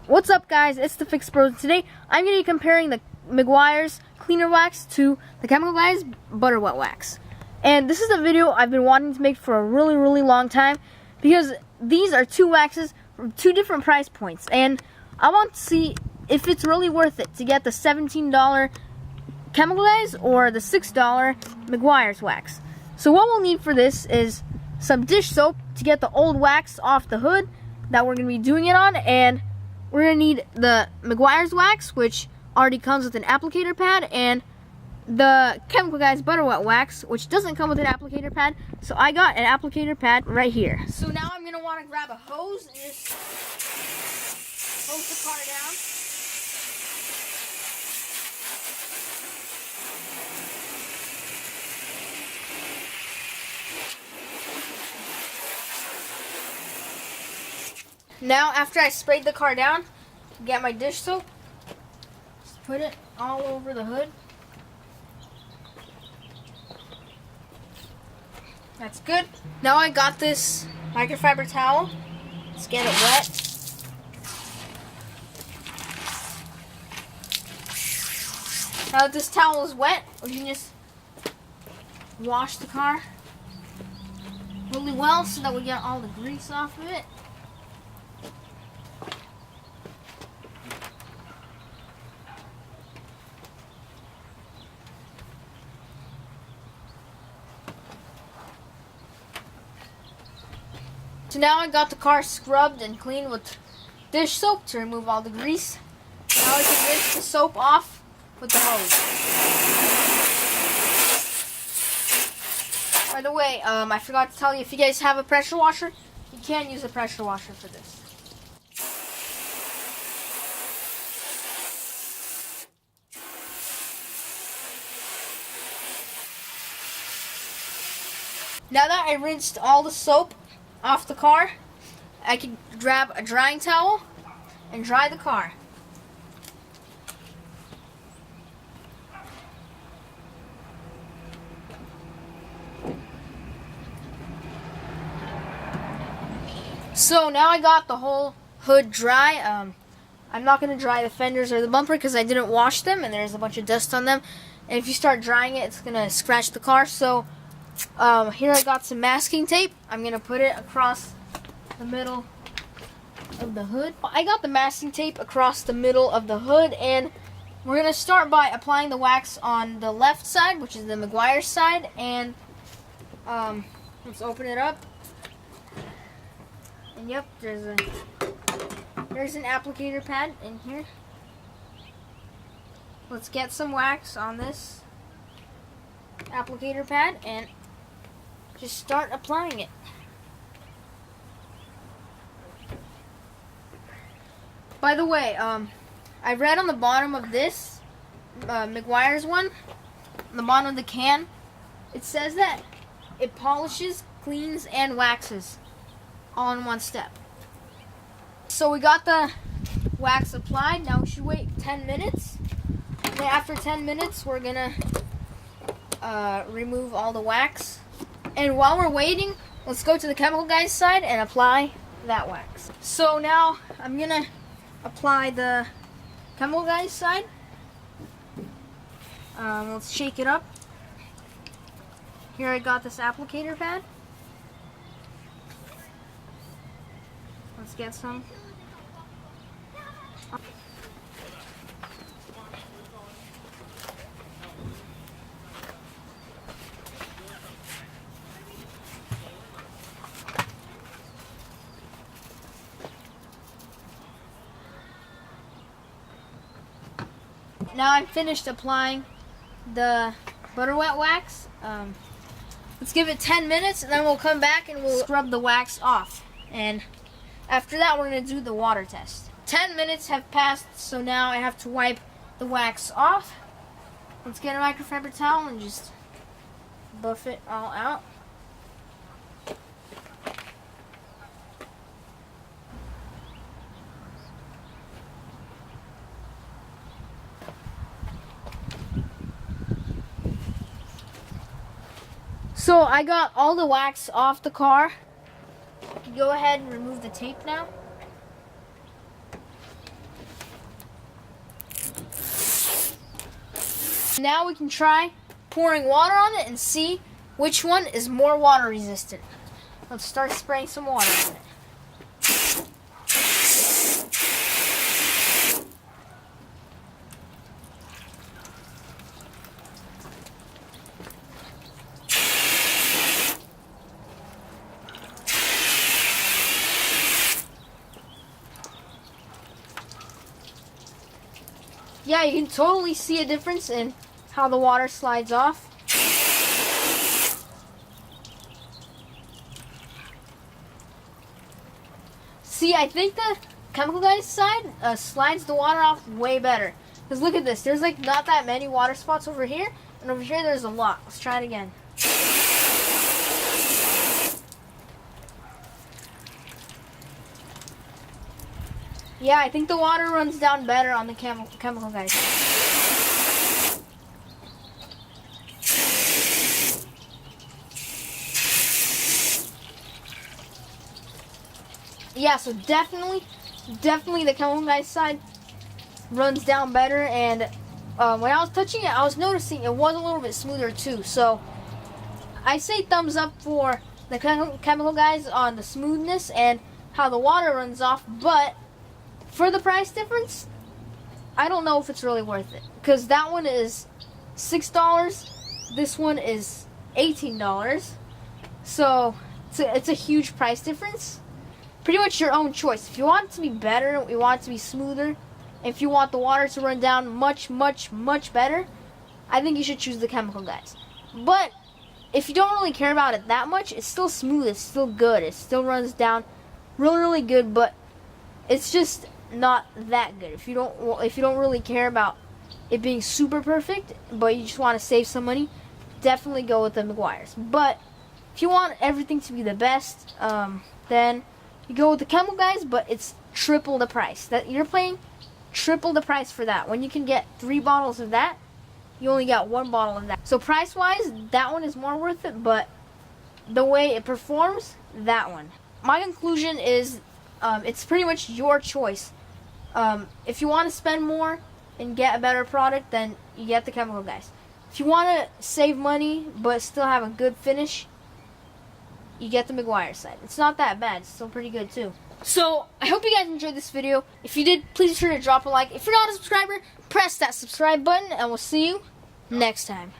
What's up, guys? It's the FixBroz. Today I'm going to be comparing the Meguiar's cleaner wax to the Chemical Guys butter wet wax. And this is a video I've been wanting to make for a really long time because these are two waxes from two different price points, and I want to see if it's really worth it to get the $17 Chemical Guys or the $6 Meguiar's wax. So what we'll need for this is some dish soap to get the old wax off the hood that we're going to be doing it on, and we're going to need the Meguiar's wax, which already comes with an applicator pad, and the Chemical Guys butter wet wax, which doesn't come with an applicator pad. So I got an applicator pad right here. So now I'm going to want to grab a hose and just hose the car down. Now, after I sprayed the car down, get my dish soap, just put it all over the hood. That's good. Now I got this microfiber towel. Let's get it wet. Now that this towel is wet, we can just wash the car really well so that we get all the grease off of it. So now I got the car scrubbed and cleaned with dish soap to remove all the grease. Now I can rinse the soap off with the hose. By the way, I forgot to tell you, if you guys have a pressure washer, you can use a pressure washer for this. Now that I rinsed all the soap off the car, I can grab a drying towel and dry the car. So now I got the whole hood dry. I'm not going to dry the fenders or the bumper because I didn't wash them and there's a bunch of dust on them. And if you start drying it, it's going to scratch the car. So here I got some masking tape. I'm going to put it across the middle of the hood. I got the masking tape across the middle of the hood, and we're going to start by applying the wax on the left side, which is the Meguiar's side, and let's open it up. And yep, there's an applicator pad in here. Let's get some wax on this applicator pad and just start applying it. By the way, I read on the bottom of this Meguiar's one, on the bottom of the can, it says that it polishes, cleans, and waxes all in one step. So we got the wax applied. Now we should wait 10 minutes. And then after 10 minutes, we're gonna remove all the wax. And while we're waiting, let's go to the Chemical Guys side and apply that wax. So now I'm gonna apply the Chemical Guys side. Let's shake it up. Here I got this applicator pad. Let's get some. Now I'm finished applying the butter wet wax. Let's give it 10 minutes and then we'll come back and we'll scrub the wax off. And after that, we're going to do the water test. 10 minutes have passed, so now I have to wipe the wax off. Let's get a microfiber towel and just buff it all out. So I got all the wax off the car. Go ahead and remove the tape now. Now we can try pouring water on it and see which one is more water resistant. Let's start spraying some water on it. Yeah, you can totally see a difference in how the water slides off. See, I think the chemical guys side slides the water off way better. Because look at this, there's like not that many water spots over here, and over here there's a lot. Let's try it again. Yeah, I think the water runs down better on the chemical guys. Yeah, so definitely the chemical guys side runs down better, and when I was touching it, I was noticing it was a little bit smoother too. So I say thumbs up for the chemical guys on the smoothness and how the water runs off, but for the price difference, I don't know if it's really worth it. Because that one is $6, this one is $18. So it's a huge price difference. Pretty much your own choice. If you want it to be better, you want it to be smoother, if you want the water to run down much better, I think you should choose the chemical guys. But if you don't really care about it that much, it's still smooth, it's still good, it still runs down really good, but it's just not that good. If you don't really care about it being super perfect, but you just want to save some money, definitely go with the Meguiar's. But if you want everything to be the best, then you go with the chemical guys, but it's triple the price. That you're paying triple the price for that. When you can get 3 bottles of that, you only got 1 bottle of that. So price wise, that one is more worth it, but the way it performs, that one. My conclusion is it's pretty much your choice. If you want to spend more and get a better product, then you get the chemical guys. If you want to save money but still have a good finish, you get the Meguiar side. It's not that bad. It's still pretty good too. So I hope you guys enjoyed this video. If you did, please be sure to drop a like. If you're not a subscriber, press that subscribe button, and we'll see you next time.